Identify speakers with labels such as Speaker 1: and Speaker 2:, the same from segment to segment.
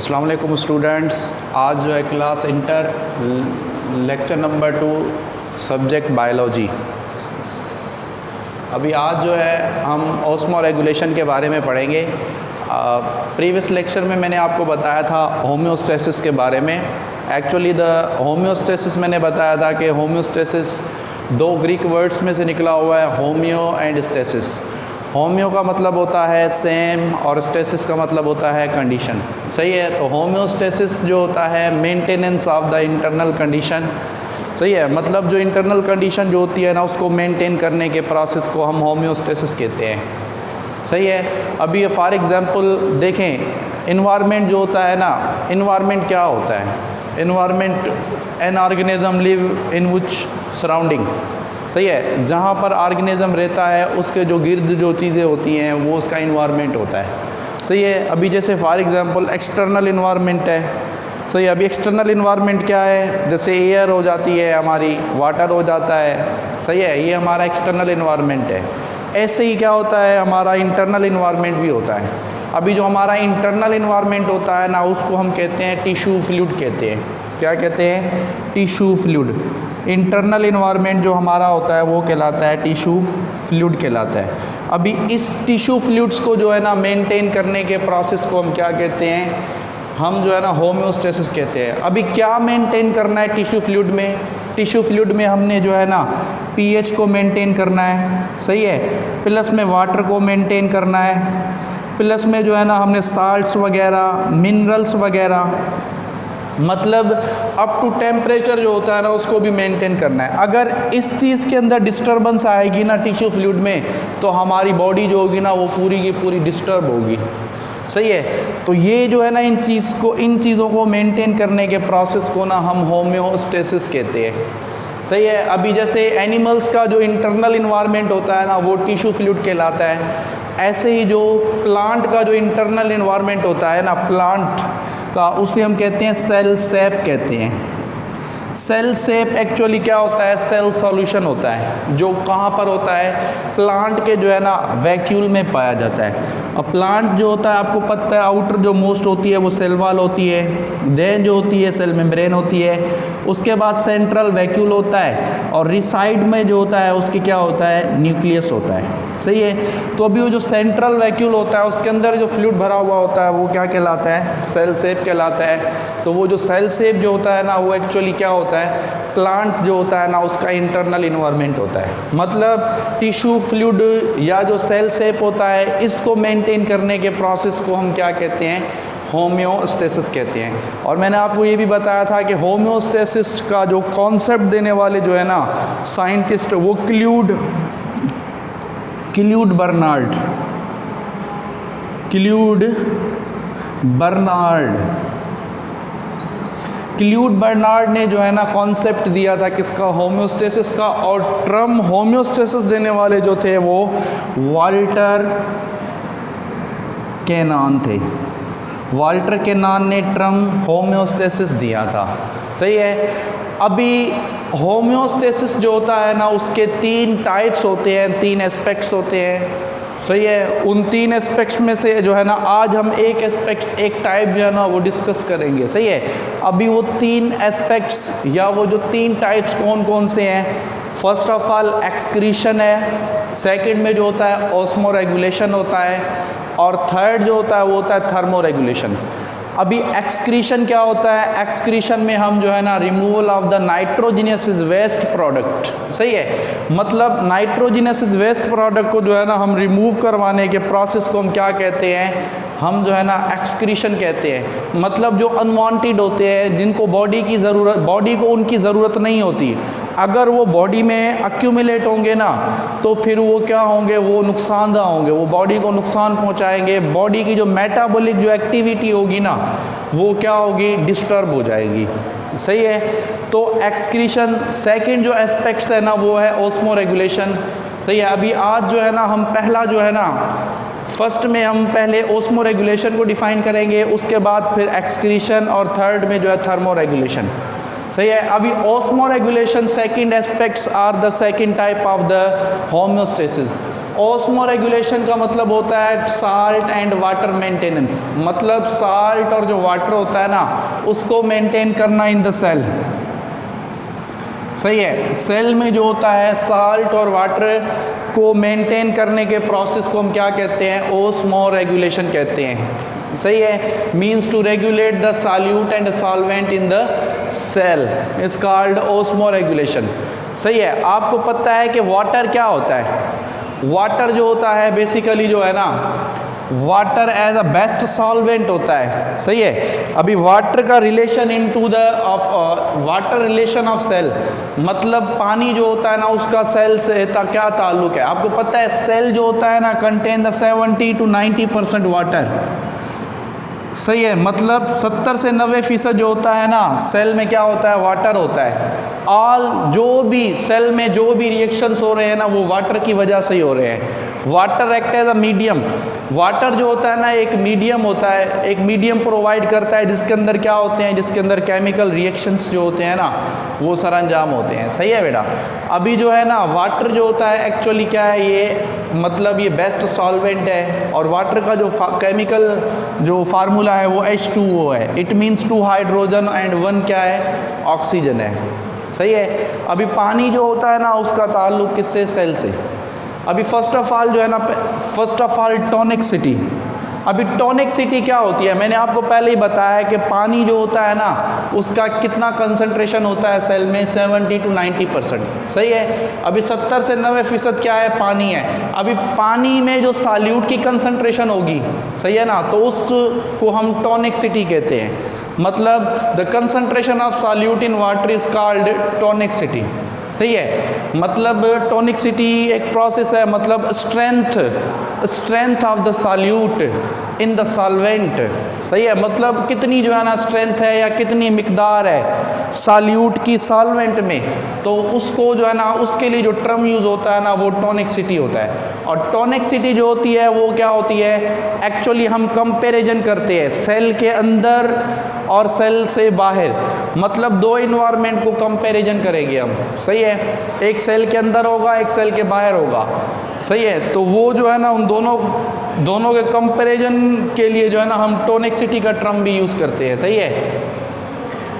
Speaker 1: अस्सलाम वालेकुम स्टूडेंट्स। आज जो है class inter lecture number 2 subject biology. अभी आज जो है हम ऑस्मो रेगुलेशन के बारे में पढ़ेंगे। प्रीवियस लेक्चर में मैंने आपको बताया था होम्योस्टेसिस के बारे में। एक्चुअली द होम्योस्टेसिस मैंने बताया था कि होम्योस्टेसिस दो ग्रीक वर्ड्स में से निकला हुआ है, होम्यो एंड स्टेसिस। होम्यो का मतलब होता है सेम और स्टेसिस का मतलब होता है कंडीशन। सही है। तो होम्योस्टेसिस जो होता है maintenance of the internal condition. सही है। मतलब जो इंटरनल कंडीशन जो होती है ना, उसको मेंटेन करने के प्रोसेस को हम होम्योस्टेसिस कहते हैं। सही है। अभी फॉर एग्जांपल देखें, इन्वायरमेंट जो होता है ना, इन्वायरमेंट क्या होता है? Environment an organism live in which surrounding. सही है। जहाँ पर ऑर्गेनिज्म रहता है उसके जो गिर्द जो चीज़ें होती हैं वो उसका इन्वायरमेंट होता है। सही है। अभी जैसे फॉर एग्जांपल एक्सटर्नल इन्वायरमेंट है। सही है। अभी एक्सटर्नल इन्वायरमेंट क्या है? जैसे एयर हो जाती है हमारी, वाटर हो जाता है। सही है। ये हमारा एक्सटर्नल इन्वायरमेंट है। ऐसे ही क्या होता है, हमारा इंटरनल इन्वायरमेंट भी होता है। अभी जो हमारा इंटरनल इन्वायरमेंट होता है ना, उसको हम कहते हैं टिश्यू फ्लूइड कहते हैं। क्या कहते हैं? Tissue fluid. इंटरनल इन्वायरमेंट जो हमारा होता है वो कहलाता है टिश्यू फ्लूइड कहलाता है। अभी इस टिश्यू फ्लूइड्स को जो है ना मेंटेन करने के प्रोसेस को हम क्या कहते हैं? हम जो है ना होम्योस्टेसिस कहते हैं। अभी क्या मेंटेन करना है टिश्यू फ्लूइड में? टिश्यू फ्लूइड में हमने जो है ना पीएच को मेंटेन करना है। सही है। प्लस में वाटर को मेंटेन करना है। प्लस में जो है ना हमने साल्ट्स वगैरह, मिनरल्स वगैरह, मतलब अप टू टेम्परेचर जो होता है ना उसको भी मेंटेन करना है। अगर इस चीज़ के अंदर डिस्टर्बेंस आएगी ना टिश्यू फ्लूइड में, तो हमारी बॉडी जो होगी ना वो पूरी की पूरी डिस्टर्ब होगी। सही है। तो ये जो है ना इन चीज़ों को मेंटेन करने के प्रोसेस को ना हम होम्योस्टेसिस कहते हैं। सही है। अभी जैसे एनिमल्स का जो इंटरनल इन्वायरमेंट होता है ना वो टिश्यू फ्लूइड कहलाता है। ऐसे ही जो प्लांट का जो इंटरनल इन्वायरमेंट होता है ना प्लांट का, उसे हम कहते हैं सेल सेप कहते हैं। सेल सेप एक्चुअली क्या होता है? सेल सॉल्यूशन होता है जो कहाँ पर होता है? प्लांट के जो है ना वैक्यूल में पाया जाता है। और प्लांट जो होता है आपको पता है, आउटर जो मोस्ट होती है वो सेल वॉल होती है, देन जो होती है सेल मेम्ब्रेन होती है, उसके बाद सेंट्रल वैक्यूल होता है, और रिसाइड में जो होता है उसकी क्या होता है? न्यूक्लियस होता है। सही है। तो अभी वो जो सेंट्रल वैक्यूल होता है उसके अंदर जो फ्लूइड भरा हुआ होता है वो क्या कहलाता है? सेल सेप कहलाता है। तो वो जो सेल सेप जो होता है ना वो एक्चुअली क्या होता है? प्लांट जो होता है ना उसका इंटरनल इन्वायरमेंट होता है। मतलब टिश्यू फ्लूइड या जो सेल सेप होता है, इसको मेंटेन करने के प्रोसेस को हम क्या कहते हैं? होम्योस्टेसिस कहते हैं। और मैंने आपको ये भी बताया था कि होम्योस्टेसिस का जो कॉन्सेप्ट देने वाले जो है ना साइंटिस्ट, वो क्लूड बर्नार्ड ने जो है ना कॉन्सेप्ट दिया था किसका? होम्योस्टेसिस का। और टर्म होम्योस्टेसिस देने वाले जो थे वो वाल्टर केनान थे। वाल्टर केनान ने टर्म होम्योस्टेसिस दिया था। सही है। अभी होम्योस्टेसिस जो होता है ना उसके 3 टाइप्स होते हैं, 3 एस्पेक्ट्स होते हैं। सही है। उन 3 एस्पेक्ट्स में से जो है ना आज हम एक टाइप जो है ना वो डिस्कस करेंगे। सही है। अभी वो 3 एस्पेक्ट्स या वो जो 3 टाइप्स कौन कौन से हैं? फर्स्ट ऑफ ऑल एक्सक्रीशन है, सेकंड में जो होता है ऑस्मो रेगुलेशन होता है, और थर्ड जो होता है वो होता है थर्मो रेगुलेशन। अभी एक्सक्रीशन क्या होता है? एक्सक्रीशन में हम जो है ना removal of the nitrogenous waste product. सही है। मतलब नाइट्रोजिनस वेस्ट प्रोडक्ट को जो है ना हम रिमूव करवाने के प्रोसेस को हम क्या कहते हैं? हम जो है ना एक्सक्रीशन कहते हैं। मतलब जो अनवांटेड होते हैं, जिनको बॉडी को उनकी ज़रूरत नहीं होती, अगर वो बॉडी में अक्यूमुलेट होंगे ना तो फिर वो क्या होंगे? वो नुकसानदा होंगे, वो बॉडी को नुकसान पहुंचाएंगे। बॉडी की जो मेटाबॉलिक जो एक्टिविटी होगी ना वो क्या होगी? डिस्टर्ब हो जाएगी। सही है। तो एक्सक्रीशन। सेकंड जो एस्पेक्ट्स है ना वो है ऑस्मो रेगुलेशन। सही है। अभी आज जो है ना हम पहला जो है ना फर्स्ट में हम पहले ऑस्मो रेगुलेशन को डिफाइन करेंगे, उसके बाद फिर एक्सक्रीशन, और थर्ड में जो है थर्मो रेगुलेशन। सही है। अभी osmoregulation second aspects are the second type of the homeostasis. Osmoregulation का मतलब होता है साल्ट एंड वाटर मेंटेनेंस, मतलब साल्ट और जो वाटर होता है ना उसको मेंटेन करना इन द सेल। सही है, सेल में जो होता है साल्ट और वाटर को मेंटेन करने के प्रोसेस को हम क्या कहते हैं, ऑस्मोरेगुलेशन कहते हैं। सही है, means to regulate the solute and solvent in the cell is called osmoregulation. सही है, आपको पता है कि वाटर क्या होता है, वाटर जो होता है बेसिकली जो है ना water as a best solvent होता है। सही है, अभी वाटर का relation into the water relation of cell, मतलब पानी जो होता है ना उसका सेल से क्या ताल्लुक है। आपको पता है सेल जो होता है ना कंटेन द 70 to 90% वाटर। सही है, मतलब 70 से 90% जो होता है ना सेल में क्या होता है, वाटर होता है। ऑल जो भी सेल में जो भी रिएक्शंस हो रहे हैं ना वो वाटर की वजह से ही हो रहे हैं। Water act as a medium, water जो होता है ना एक मीडियम होता है, एक मीडियम प्रोवाइड करता है जिसके अंदर क्या होते हैं, जिसके अंदर केमिकल रिएक्शंस जो होते हैं ना वो सरंजाम होते हैं। सही है बेटा, अभी जो है ना वाटर जो होता है एक्चुअली क्या है, ये मतलब ये बेस्ट सॉल्वेंट है और वाटर का जो केमिकल जो फार्मूला है वो H2O है। इट मीन्स 2 हाइड्रोजन एंड 1 क्या है, ऑक्सीजन है। सही है, अभी पानी जो होता है ना उसका ताल्लुक किससे, सेल से। अभी फर्स्ट ऑफ ऑल जो है ना, फर्स्ट ऑफ ऑल टॉनिकसिटी। अभी टॉनिकसिटी क्या होती है, मैंने आपको पहले ही बताया कि पानी जो होता है ना उसका कितना कंसंट्रेशन होता है सेल में, 70 to 90%। सही है, अभी 70 से 90% क्या है, पानी है। अभी पानी में जो सॉल्यूट की कंसंट्रेशन होगी, सही है ना, तो उसको हम टॉनिकसिटी कहते हैं। मतलब the concentration of solute in water is called tonicity. सही है, मतलब टॉनिकसिटी एक प्रोसेस है, मतलब strength of the solute in the solvent. सही है, मतलब कितनी जो है ना स्ट्रेंथ है या कितनी मिकदार है सॉल्यूट की सॉल्वेंट में, तो उसको जो है ना उसके लिए जो टर्म यूज़ होता है ना वो टॉनिकसिटी होता है। और टॉनिकसिटी जो होती है वो क्या होती है, एक्चुअली हम कंपैरिजन करते हैं सेल के अंदर और सेल से बाहर, मतलब दो इन्वायरमेंट को कंपैरिजन करेंगे हम। सही है, एक सेल के अंदर होगा एक सेल के बाहर होगा। सही है, तो वो जो है ना उन दोनों के कंपैरिजन के लिए जो है ना हम टॉनिकसिटी का टर्म भी यूज़ करते हैं। सही है,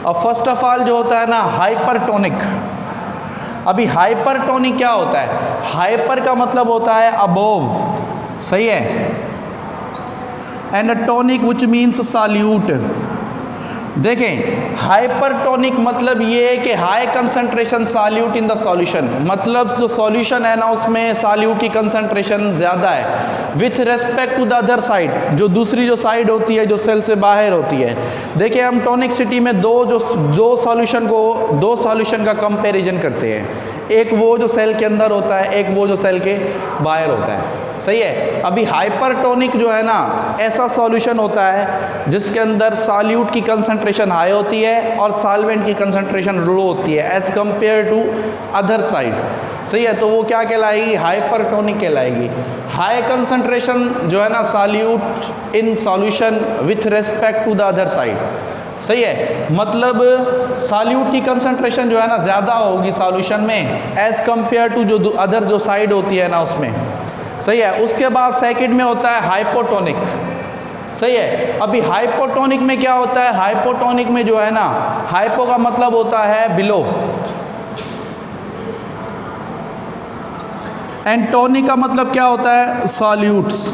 Speaker 1: अब फर्स्ट ऑफ ऑल जो होता है ना हाइपरटोनिक। अभी हाइपरटोनिक क्या होता है, हाइपर का मतलब होता है अबोव। सही है, and tonic which means solute. देखें, हाइपरटोनिक मतलब ये है कि high concentration solute in the solution, मतलब जो सॉल्यूशन है ना उसमें सॉल्यूट की कंसंट्रेशन ज़्यादा है with respect to the other side, जो दूसरी जो साइड होती है जो सेल से बाहर होती है। देखिए, हम टॉनिकसिटी में दो सॉल्यूशन का कंपैरिजन करते हैं, एक वो जो सेल के अंदर होता है, एक वो जो सेल के बाहर होता है। सही है, अभी हाइपरटोनिक जो है ना ऐसा सॉल्यूशन होता है जिसके अंदर सॉल्यूट की कंसंट्रेशन हाई होती है और सॉल्वेंट की कंसंट्रेशन लो होती है as compare to other side. सही है, तो वो क्या कहलाएगी, हाइपरटोनिक कहलाएगी। हाई कंसंट्रेशन जो है ना solute in solution with respect to the other side. सही है, मतलब सॉल्यूट की कंसंट्रेशन जो है ना ज़्यादा होगी सॉल्यूशन में एज कंपेयर टू जो अदर जो साइड होती है ना उसमें। सही है, उसके बाद सेकंड में होता है हाइपोटोनिक। सही है, अभी हाइपोटोनिक में क्या होता है, हाइपोटोनिक में जो है ना हाइपो का मतलब होता है बिलो एंड टोनिक का मतलब क्या होता है, सॉल्यूट्स।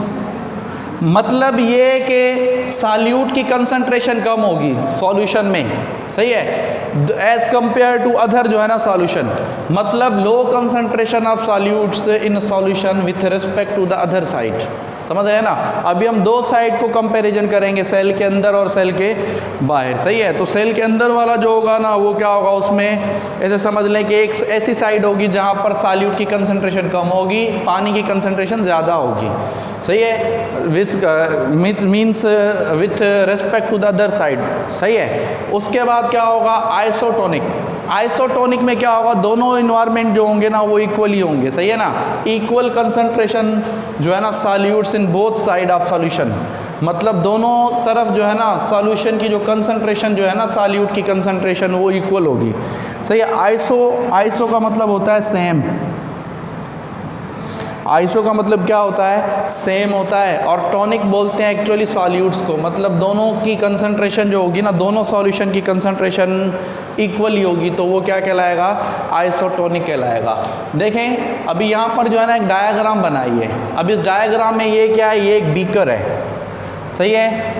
Speaker 1: मतलब ये कि सॉल्यूट की कंसंट्रेशन कम होगी सॉल्यूशन में। सही है, एज कंपेयर टू अदर जो है ना सॉल्यूशन, मतलब low concentration of solutes in solution with respect to the other side. समझ रहे हैं ना, अभी हम दो साइड को कंपैरिजन करेंगे, सेल के अंदर और सेल के बाहर। सही है, तो सेल के अंदर वाला जो होगा ना वो क्या होगा, उसमें ऐसे समझ लें कि एक ऐसी साइड होगी जहाँ पर सॉल्यूट की कंसंट्रेशन कम होगी, पानी की कंसंट्रेशन ज़्यादा होगी। सही है, means with respect to the other side. सही है, उसके बाद क्या होगा, आइसोटोनिक। आइसोटोनिक में क्या होगा, दोनों इन्वायरमेंट जो होंगे ना वो इक्वली होंगे। सही है ना, इक्वल कंसंट्रेशन जो है ना solutes in both side of solution. मतलब दोनों तरफ जो है ना सॉल्यूशन की जो कंसंट्रेशन जो है ना सॉल्यूट की कंसंट्रेशन वो इक्वल होगी। सही है। आइसो का मतलब होता है सेम। आइसो का मतलब क्या होता है? सेम होता है। और टॉनिक बोलते हैं एक्चुअली सॉल्यूट्स को, मतलब दोनों की कंसंट्रेशन जो होगी ना, दोनों सॉल्यूशन की कंसंट्रेशन इक्वली होगी, तो वो क्या कहलाएगा? आइसोटोनिक कहलाएगा। देखें अभी यहाँ पर जो है ना एक डायग्राम बनाई है। अब इस डायग्राम में ये क्या है? ये एक बीकर है, सही है।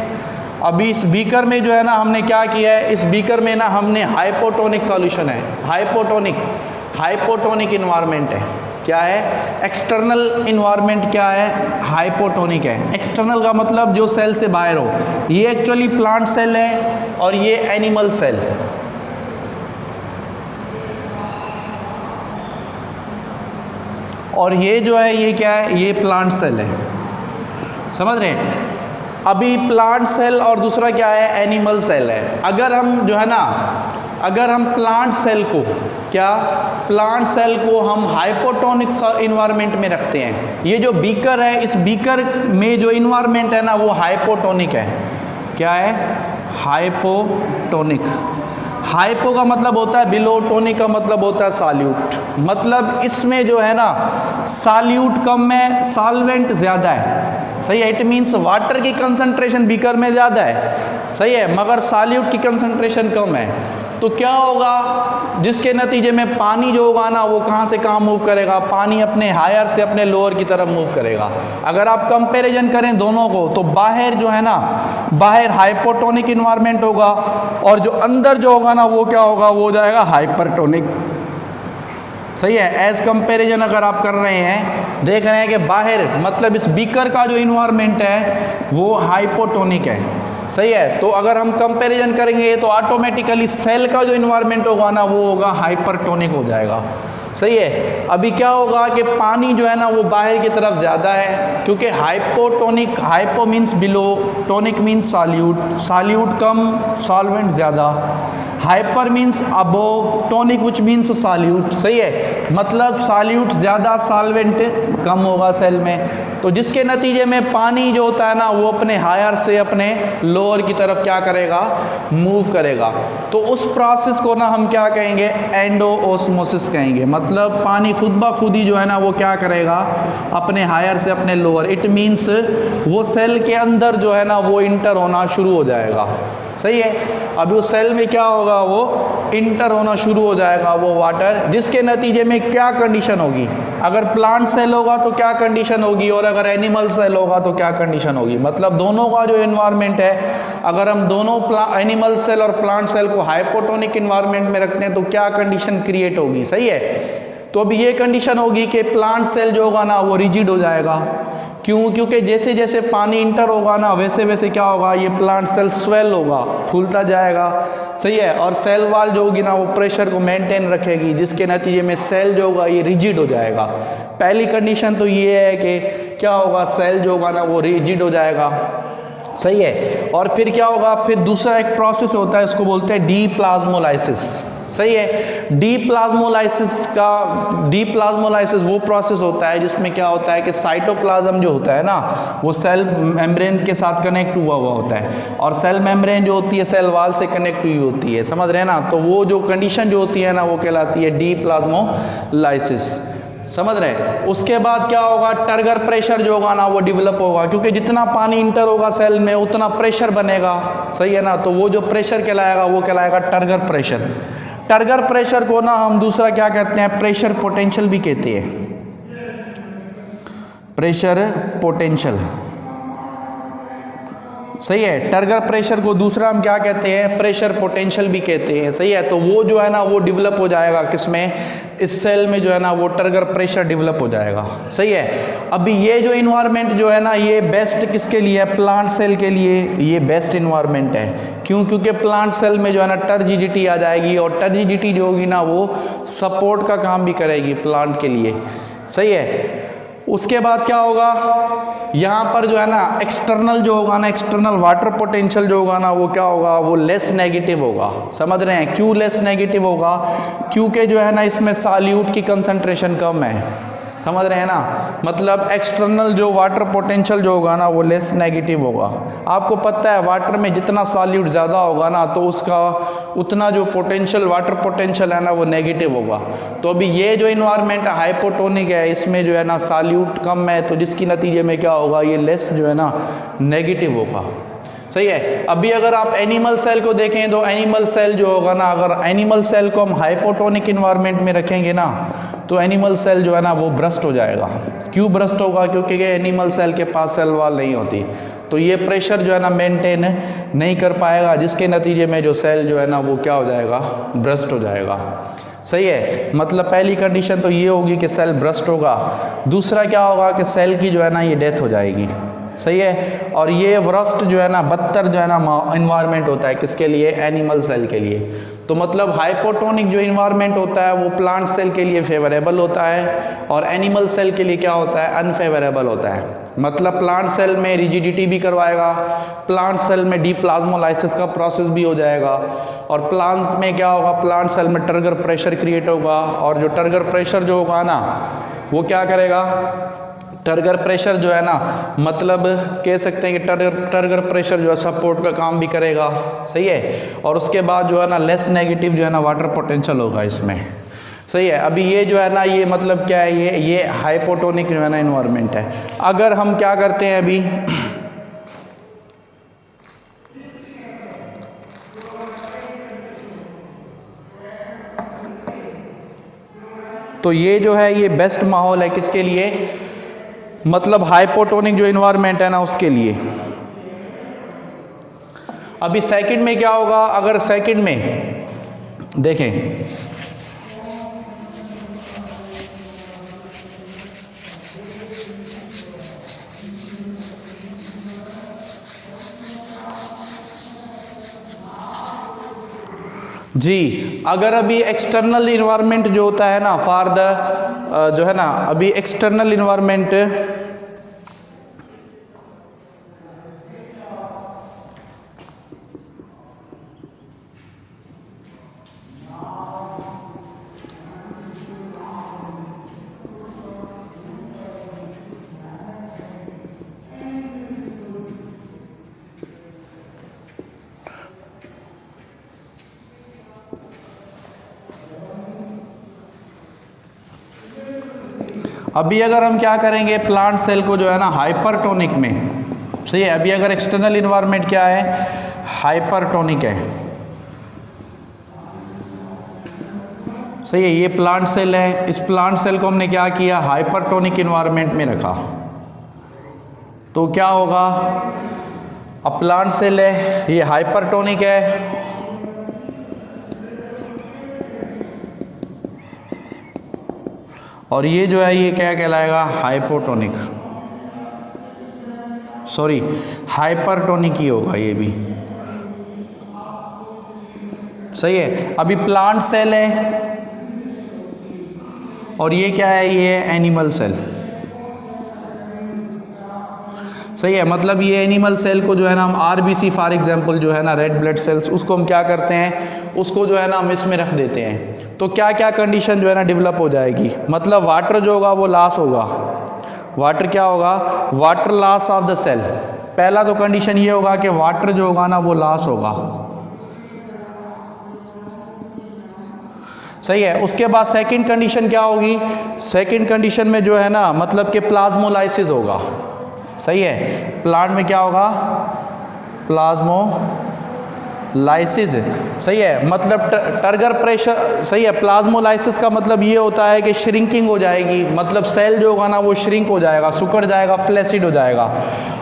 Speaker 1: अभी इस बीकर में जो है ना हमने क्या किया है? इस बीकर में ना हमने हाइपोटोनिक सॉल्यूशन है, हाइपोटोनिक इन्वायरमेंट है। क्या है? एक्सटर्नल इन्वायरमेंट क्या है? हाइपोटोनिक है। एक्सटर्नल का मतलब जो सेल से बाहर हो। ये एक्चुअली प्लांट सेल है और ये एनिमल सेल। और ये जो है ये क्या है? ये प्लांट सेल है, समझ रहे हैं? अभी प्लांट सेल और दूसरा क्या है? एनिमल सेल है। अगर हम जो है ना, अगर हम प्लांट सेल को हम हाइपोटोनिक इन्वायरमेंट में रखते हैं, ये जो बीकर है इस बीकर में जो इन्वायरमेंट है ना वो हाइपोटोनिक है। क्या है? हाइपोटोनिक। हाइपो का मतलब होता है बिलो, टोनिक का मतलब होता है सॉल्यूट। मतलब इसमें जो है ना सॉल्यूट कम है, सॉल्वेंट ज़्यादा है, सही है। इट मीन्स वाटर की कंसंट्रेशन बीकर में ज़्यादा है, सही है, मगर सॉल्यूट की कंसंट्रेशन कम है। तो क्या होगा? जिसके नतीजे में पानी जो होगा ना वो कहाँ से कहाँ मूव करेगा? पानी अपने हायर से अपने लोअर की तरफ मूव करेगा। अगर आप कंपैरिजन करें दोनों को तो बाहर जो है ना, बाहर हाइपोटोनिक इन्वायरमेंट होगा और जो अंदर जो होगा ना वो क्या होगा? वो हो जाएगा हाइपरटोनिक, सही है। एज कंपैरिजन अगर आप कर रहे हैं, देख रहे हैं कि बाहर मतलब इस बीकर का जो इन्वायरमेंट है वो हाइपोटोनिक है, सही है। तो अगर हम कंपैरिजन करेंगे तो ऑटोमेटिकली सेल का जो इन्वायरमेंट होगा ना वो होगा हाइपरटोनिक हो जाएगा, सही है। अभी क्या होगा कि पानी जो है ना वो बाहर की तरफ ज़्यादा है, क्योंकि hypotonic, hypo means below, tonic means solute, solute कम, सॉल्वेंट ज़्यादा। Hyper means above, tonic which means solute, सही है। मतलब सॉल्यूट ज़्यादा, सॉल्वेंट कम होगा सेल में। तो जिसके नतीजे में पानी जो होता है ना वो अपने हायर से अपने लोअर की तरफ क्या करेगा? मूव करेगा। तो उस प्रोसेस को ना हम क्या कहेंगे? एंडोऑस्मोसिस कहेंगे। मतलब पानी खुद ब खुद ही जो है ना वो क्या करेगा? अपने हायर से अपने लोअर, इट मीन्स वो सेल के अंदर जो है ना वो इंटर होना शुरू हो जाएगा, सही है। अभी उस सेल में क्या होगा? वो इंटर होना शुरू हो जाएगा वो वाटर, जिसके नतीजे में क्या कंडीशन होगी? अगर प्लांट सेल होगा तो क्या कंडीशन होगी और अगर एनिमल सेल होगा तो क्या कंडीशन होगी? मतलब दोनों का जो इन्वायरमेंट है, अगर हम दोनों एनिमल सेल और प्लांट सेल को हाइपोटोनिक इन्वायरमेंट में रखते हैं तो क्या कंडीशन क्रिएट होगी, सही है। तो अभी ये कंडीशन होगी कि प्लांट सेल जो होगा ना वो रिजिड हो जाएगा। क्यों? क्योंकि जैसे जैसे पानी इंटर होगा ना वैसे वैसे क्या होगा? ये प्लांट सेल स्वेल होगा, फूलता जाएगा, सही है। और सेल वाल जो होगी ना वो प्रेशर को मेंटेन रखेगी, जिसके नतीजे में सेल जो होगा ये रिजिड हो जाएगा। पहली कंडीशन तो ये है कि क्या होगा? सेल जो होगा ना वो रिजिड हो जाएगा, सही है। और फिर क्या होगा? फिर दूसरा एक प्रोसेस होता है, इसको बोलते हैं डीप्लाज्मोलाइसिस, सही है। डीप्लाज्मोलाइसिस वो प्रोसेस होता है जिसमें क्या होता है कि साइटोप्लाज्म जो होता है ना वो सेल मेम्ब्रेन के साथ कनेक्ट हुआ होता है, और सेल मेम्ब्रेन जो होती है सेल वाल से कनेक्ट हुई होती है, समझ रहे हैं ना। तो वो जो कंडीशन जो होती है ना वो कहलाती है डीप्लाज्मोलाइसिस, समझ रहे हैं। उसके बाद क्या होगा? टर्गर प्रेशर जो होगा ना वो डेवलप होगा, क्योंकि जितना पानी इंटर होगा सेल में उतना प्रेशर बनेगा, सही है ना। तो वो जो प्रेशर कहलाएगा वो कहलाएगा टर्गर प्रेशर। टर्गर प्रेशर को ना हम दूसरा क्या कहते हैं? प्रेशर पोटेंशियल भी कहते हैं, प्रेशर पोटेंशियल, सही है। टर्गर प्रेशर को दूसरा हम क्या कहते हैं? प्रेशर पोटेंशियल भी कहते हैं, सही है। तो वो जो है ना वो डेवलप हो जाएगा किसमें? इस सेल में जो है ना वो टर्गर प्रेशर डेवलप हो जाएगा, सही है। अभी ये जो इन्वायरमेंट जो है ना ये बेस्ट किसके लिए है? प्लांट सेल के लिए ये बेस्ट इन्वायरमेंट है। क्यों? क्योंकि प्लांट सेल में जो है ना टर्जिडिटी आ जाएगी, और टर्जिडिटी जो होगी ना वो सपोर्ट का काम भी करेगी प्लांट के लिए, सही है। उसके बाद क्या होगा? यहाँ पर जो है ना एक्सटर्नल जो होगा ना, एक्सटर्नल वाटर पोटेंशियल जो होगा ना वो क्या होगा? वो लेस नेगेटिव होगा, समझ रहे हैं। क्यों लेस नेगेटिव होगा? क्योंकि जो है ना इसमें सॉल्यूट की कंसंट्रेशन कम है, समझ रहे हैं ना, मतलब एक्सटर्नल जो वाटर पोटेंशियल जो होगा ना वो लेस नेगेटिव होगा। आपको पता है वाटर में जितना सॉल्यूट ज़्यादा होगा ना तो उसका उतना जो पोटेंशियल वाटर पोटेंशियल है ना वो नेगेटिव होगा। तो अभी ये जो इन्वायरमेंट है हाइपोटोनिक है, इसमें जो है ना सॉल्यूट कम है, तो जिसकी नतीजे में क्या होगा, ये लेस जो है ना नेगेटिव होगा। सही है। अभी अगर आप एनिमल सेल को देखें तो एनिमल सेल जो होगा ना, अगर एनिमल सेल को हम हाइपोटोनिक इन्वायरमेंट में रखेंगे ना तो एनिमल सेल जो है ना वो ब्रस्ट हो जाएगा। क्यों ब्रस्ट होगा? क्योंकि ये एनिमल सेल के पास सेल वॉल नहीं होती, तो ये प्रेशर जो है ना मेंटेन नहीं कर पाएगा, जिसके नतीजे में जो सेल जो है ना वो क्या हो जाएगा, ब्रस्ट हो जाएगा। सही है। मतलब पहली कंडीशन तो ये होगी कि सेल ब्रस्ट होगा। दूसरा क्या होगा कि सेल की जो है ना ये डेथ हो जाएगी। सही है। और ये वर्स्ट जो है ना बदतर जो है ना इन्वायरमेंट होता है किसके लिए, एनिमल सेल के लिए। तो मतलब हाइपोटोनिक जो इन्वायरमेंट होता है वो प्लांट सेल के लिए फेवरेबल होता है और एनिमल सेल के लिए क्या होता है, अनफेवरेबल होता है। मतलब प्लांट सेल में रिजिडिटी भी करवाएगा, प्लांट सेल में डीप्लाज्मोलाइसिस का प्रोसेस भी हो जाएगा, और प्लांट में क्या होगा, प्लांट सेल में टर्गर प्रेशर क्रिएट होगा, और जो टर्गर प्रेशर जो होगा ना वो क्या करेगा, टर्गर प्रेशर जो है ना मतलब कह सकते हैं कि टर्गर प्रेशर जो है सपोर्ट का काम भी करेगा। सही है। और उसके बाद जो है ना लेस नेगेटिव जो है ना वाटर पोटेंशियल होगा इसमें। सही है। अभी ये जो है ना ये मतलब क्या है, ये हाइपोटोनिक जो है ना इन्वायरमेंट है। अगर हम क्या करते हैं अभी तो ये जो है ये बेस्ट माहौल है किसके लिए, मतलब हाइपोटोनिक जो इन्वायरमेंट है ना उसके लिए। अभी सेकंड में क्या होगा, अगर सेकंड में देखें जी, अगर अभी एक्सटर्नल इन्वायरमेंट जो होता है ना फॉर द जो है ना अभी एक्सटर्नल इन्वायरमेंट अभी अगर हम क्या करेंगे, प्लांट सेल को जो है ना हाइपरटोनिक में, सही है, अभी अगर एक्सटर्नल इन्वायरमेंट क्या है, हाइपरटोनिक है। सही है। ये प्लांट सेल है, इस प्लांट सेल को हमने क्या किया, हाइपरटोनिक इन्वायरमेंट में रखा, तो क्या होगा, अब प्लांट सेल है ये हाइपरटोनिक है, और ये जो है ये क्या कहलाएगा, हाइपोटोनिक, सॉरी हाइपरटोनिक ही होगा ये भी। सही है। अभी प्लांट सेल है और ये क्या है, ये एनिमल सेल। सही है। मतलब ये एनिमल सेल को जो है ना हम आरबीसी फॉर एग्जांपल जो है ना रेड ब्लड सेल्स, उसको हम क्या करते हैं, उसको जो है ना हम इसमें रख देते हैं, तो क्या क्या कंडीशन जो है ना डेवलप हो जाएगी, मतलब वाटर जो होगा वो लॉस होगा। वाटर क्या होगा, water loss of the cell. पहला तो कंडीशन ये होगा कि वाटर जो होगा ना वो लॉस होगा। सही है। उसके बाद सेकंड कंडीशन क्या होगी, सेकंड कंडीशन में जो है ना मतलब कि प्लाज्मोलाइसिस होगा। सही है। प्लांट में क्या होगा, प्लाज्मोलाइसिस। सही है। मतलब टर्गर प्रेशर, सही है, प्लाज्मोलाइसिस का मतलब ये होता है कि श्रिंकिंग हो जाएगी, मतलब सेल जो होगा ना वो श्रिंक हो जाएगा, सुकड़ जाएगा, फ्लैसिड हो जाएगा।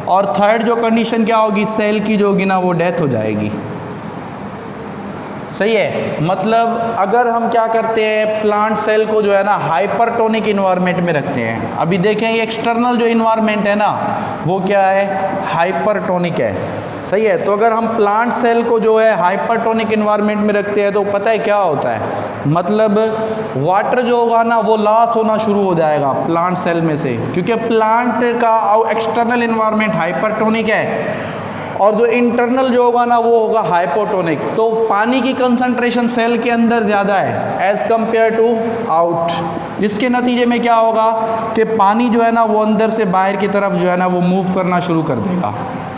Speaker 1: और थर्ड जो कंडीशन क्या होगी, सेल की जो होगी ना वो डेथ हो जाएगी। सही है। मतलब अगर हम क्या करते हैं, प्लांट सेल को जो है ना हाइपरटोनिक इन्वायरमेंट में रखते हैं। अभी देखें ये एक्सटर्नल जो इन्वायरमेंट है ना वो क्या है, हाइपरटोनिक है। सही है। तो अगर हम प्लांट सेल को जो है हाइपरटोनिक इन्वायरमेंट में रखते हैं तो पता है क्या होता है, मतलब वाटर जो होगा ना वो लॉस होना शुरू हो जाएगा प्लांट सेल में से, क्योंकि प्लांट का एक्सटर्नल इन्वायरमेंट हाइपरटोनिक है और जो इंटरनल जो होगा ना वो होगा हाइपोटोनिक। तो पानी की कंसंट्रेशन सेल के अंदर ज़्यादा है एज़ कंपेयर टू आउट, जिसके नतीजे में क्या होगा कि पानी जो है ना वो अंदर से बाहर की तरफ जो है ना वो मूव करना शुरू कर देगा।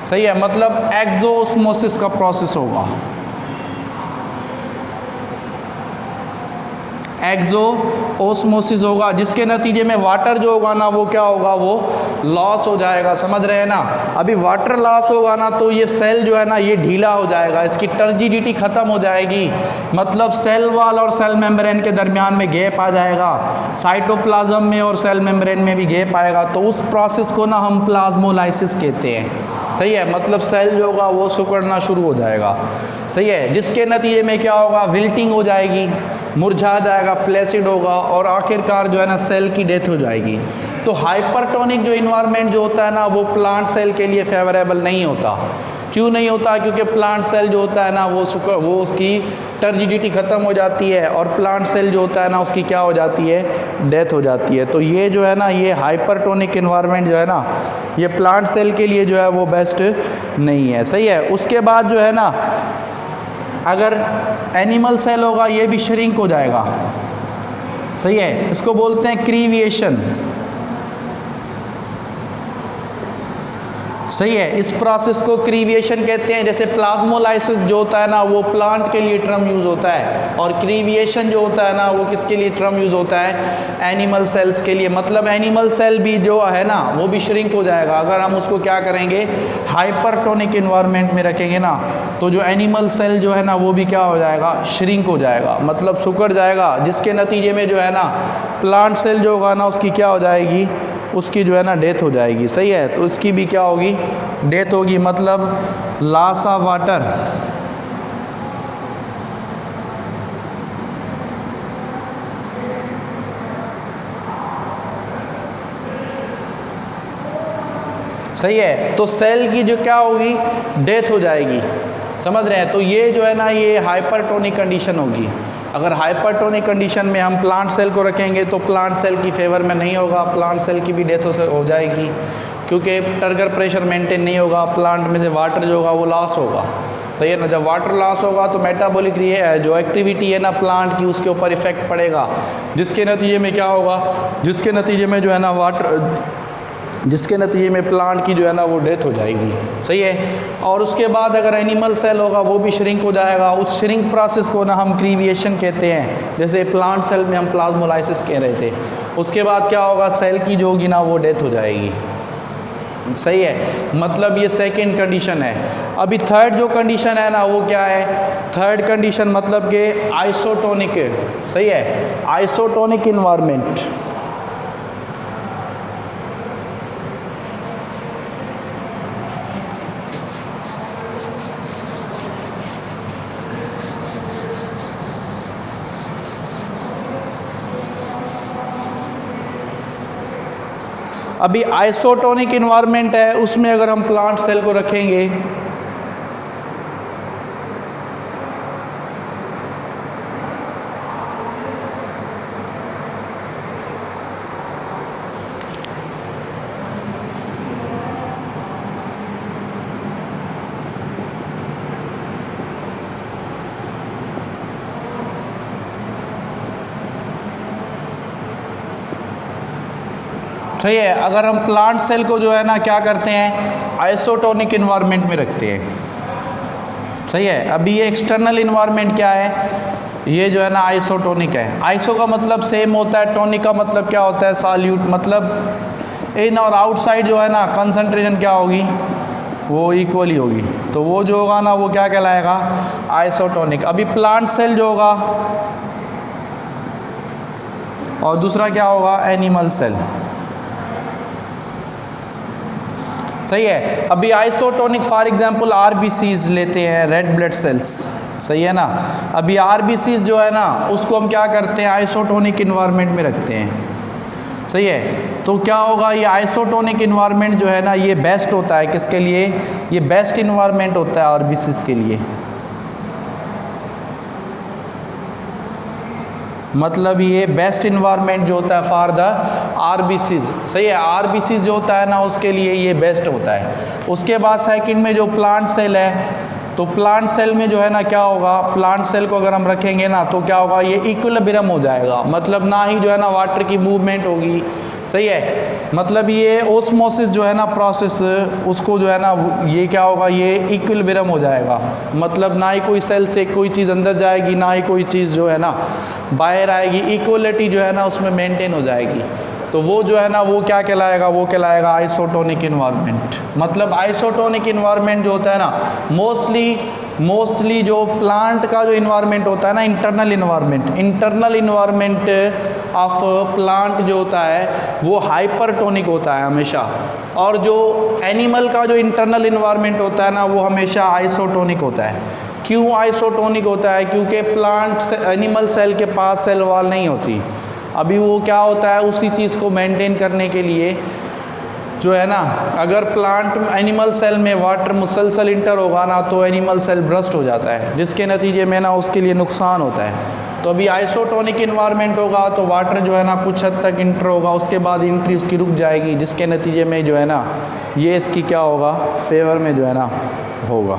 Speaker 1: सही है, मतलब एक्सोस्मोसिस का प्रोसेस होगा, एक्सोस्मोसिस होगा, जिसके नतीजे में वाटर जो होगा ना वो क्या होगा, वो लॉस हो जाएगा। समझ रहे हैं ना? अभी वाटर लॉस होगा ना तो ये सेल जो है ना ये ढीला हो जाएगा, इसकी टर्जिडिटी ख़त्म हो जाएगी, मतलब सेल वॉल और सेल मेम्ब्रेन के दरमियान में गैप आ जाएगा, साइटोप्लाज्म में और सेल मेम्ब्रेन में भी गैप आएगा। तो उस प्रोसेस को ना हम प्लाज्मोलाइसिस कहते हैं। सही है, मतलब सेल जो होगा वो सिकुड़ना शुरू हो जाएगा। सही है, जिसके नतीजे में क्या होगा, विल्टिंग हो जाएगी, मुरझा जाएगा, फ्लैसिड होगा और आखिरकार जो है ना सेल की डेथ हो जाएगी। तो हाइपरटोनिक जो इन्वायरमेंट जो होता है ना वो प्लांट सेल के लिए फेवरेबल नहीं होता। क्यों नहीं होता? क्योंकि प्लांट सेल जो होता है ना वो उसकी टर्जिडिटी ख़त्म हो जाती है और प्लांट सेल जो होता है ना उसकी क्या हो जाती है, डेथ हो जाती है। तो ये जो है ना ये हाइपरटोनिक इन्वायरमेंट जो है ना ये प्लांट सेल के लिए जो है वो बेस्ट नहीं है। सही है, उसके बाद जो है ना अगर एनिमल सेल होगा ये भी श्रिंक हो जाएगा। सही है, इसको बोलते हैं क्रीविएशन। सही है, इस प्रोसेस को क्रीविएशन कहते हैं। जैसे प्लाज्मोलाइसिस जो होता है ना वो प्लांट के लिए टर्म यूज़ होता है और क्रीविएशन जो होता है ना वो किसके लिए टर्म यूज़ होता है, एनिमल सेल्स के लिए। मतलब एनिमल सेल भी जो है ना वो भी श्रिंक हो जाएगा अगर हम उसको क्या करेंगे, हाइपरटोनिक इन्वायरमेंट में रखेंगे ना, तो जो एनिमल सेल जो है ना वो भी क्या हो जाएगा, श्रिंक हो जाएगा, मतलब सिकुड़ जाएगा, जिसके नतीजे में जो है ना प्लांट सेल जो होगा ना उसकी क्या हो जाएगी, उसकी जो है ना डेथ हो जाएगी। सही है, तो उसकी भी क्या होगी, डेथ होगी, मतलब लॉस ऑफ वाटर। सही है, तो सेल की जो क्या होगी, डेथ हो जाएगी। समझ रहे हैं? तो ये जो है ना ये हाइपरटोनिक कंडीशन होगी। अगर हाइपरटोनिक कंडीशन में हम प्लांट सेल को रखेंगे तो प्लांट सेल की फेवर में नहीं होगा, प्लांट सेल की भी डेथ हो जाएगी, क्योंकि टर्गर प्रेशर मेंटेन नहीं होगा, प्लांट में से वाटर जो होगा वो लॉस होगा। सही है ना, जब वाटर लॉस होगा तो मेटाबॉलिक जो एक्टिविटी है ना प्लांट की उसके ऊपर इफेक्ट पड़ेगा, जिसके नतीजे में क्या होगा, जिसके नतीजे में जो है ना जिसके नतीजे में प्लांट की जो है ना वो डेथ हो जाएगी। सही है, और उसके बाद अगर एनिमल सेल होगा वो भी श्रिंक हो जाएगा। उस श्रिंक प्रोसेस को ना हम क्रीविएशन कहते हैं, जैसे प्लांट सेल में हम प्लाज्मोलाइसिस कह रहे थे। उसके बाद क्या होगा, सेल की जो होगी ना वो डेथ हो जाएगी। सही है, मतलब ये सेकंड कंडीशन है। अभी थर्ड जो कंडीशन है ना वो क्या है, थर्ड कंडीशन मतलब कि आइसोटोनिक। सही है, आइसोटोनिक इन्वायरमेंट। अभी आइसोटोनिक इन्वायरमेंट है, उसमें अगर हम प्लांट सेल को रखेंगे सही है, अगर हम प्लांट सेल को जो है ना क्या करते हैं, आइसोटोनिक इन्वायरमेंट में रखते हैं। सही है, अभी ये एक्सटर्नल इन्वायरमेंट क्या है, ये जो है ना आइसोटोनिक है। आइसो का मतलब सेम होता है, टोनिक का मतलब क्या होता है, सॉल्यूट, मतलब इन और आउटसाइड जो है ना कंसंट्रेशन क्या होगी, वो इक्वली होगी। तो वो जो होगा ना वो क्या कहलाएगा, आइसोटोनिक। अभी प्लांट सेल जो होगा और दूसरा क्या होगा, एनिमल सेल। सही है, अभी आइसोटोनिक फॉर एग्जांपल आरबीसीज लेते हैं, रेड ब्लड सेल्स। सही है ना, अभी आरबीसीज जो है ना उसको हम क्या करते हैं, आइसोटोनिक इन्वायरमेंट में रखते हैं। सही है, तो क्या होगा, ये आइसोटोनिक इन्वायरमेंट जो है ना ये बेस्ट होता है किसके लिए, ये बेस्ट इन्वायरमेंट होता है आरबीसीज के लिए। मतलब ये बेस्ट इन्वायरमेंट जो होता है फॉर द आरबीसीज, सही है, आरबीसीज जो होता है ना उसके लिए ये बेस्ट होता है। उसके बाद सेकंड में जो प्लांट सेल है, तो प्लांट सेल में जो है ना क्या होगा, प्लांट सेल को अगर हम रखेंगे ना तो क्या होगा, ये इक्विलिब्रियम हो जाएगा, मतलब ना ही जो है ना वाटर की मूवमेंट होगी, सही है, मतलब ये ओस्मोसिस जो है ना प्रोसेस, उसको जो है ना ये क्या होगा, ये इक्विलिब्रियम हो जाएगा, मतलब ना ही कोई सेल से कोई चीज़ अंदर जाएगी ना ही कोई चीज़ जो है ना बाहर आएगी, इक्वलिटी जो है ना उसमें मेंटेन हो जाएगी। तो वो जो है ना वो क्या कहलाएगा, वो कहलाएगा आइसोटोनिक इन्वायरमेंट। मतलब आइसोटोनिक इन्वायरमेंट जो होता है ना मोस्टली जो प्लांट का जो इन्वायरमेंट होता है ना, इंटरनल इन्वायरमेंट ऑफ प्लांट जो होता है वो हाइपरटोनिक होता है हमेशा, और जो एनिमल का जो इंटरनल इन्वायरमेंट होता है ना वो हमेशा आइसोटोनिक होता है। क्यों आइसोटोनिक होता है? क्योंकि प्लांट एनिमल सेल के पास सेल वॉल नहीं होती। अभी वो क्या होता है, उसी चीज़ को मेंटेन करने के लिए जो है ना, अगर प्लांट एनिमल सेल में वाटर मुसलसल इंटर होगा ना तो एनिमल सेल ब्रस्ट हो जाता है, जिसके नतीजे में ना उसके लिए नुकसान होता है। तो अभी आइसोटोनिक इन्वायरमेंट होगा तो वाटर जो है ना कुछ हद तक इंटर होगा, उसके बाद एंट्री उसकी रुक जाएगी, जिसके नतीजे में जो है ना ये इसकी क्या होगा, फेवर में जो है ना होगा।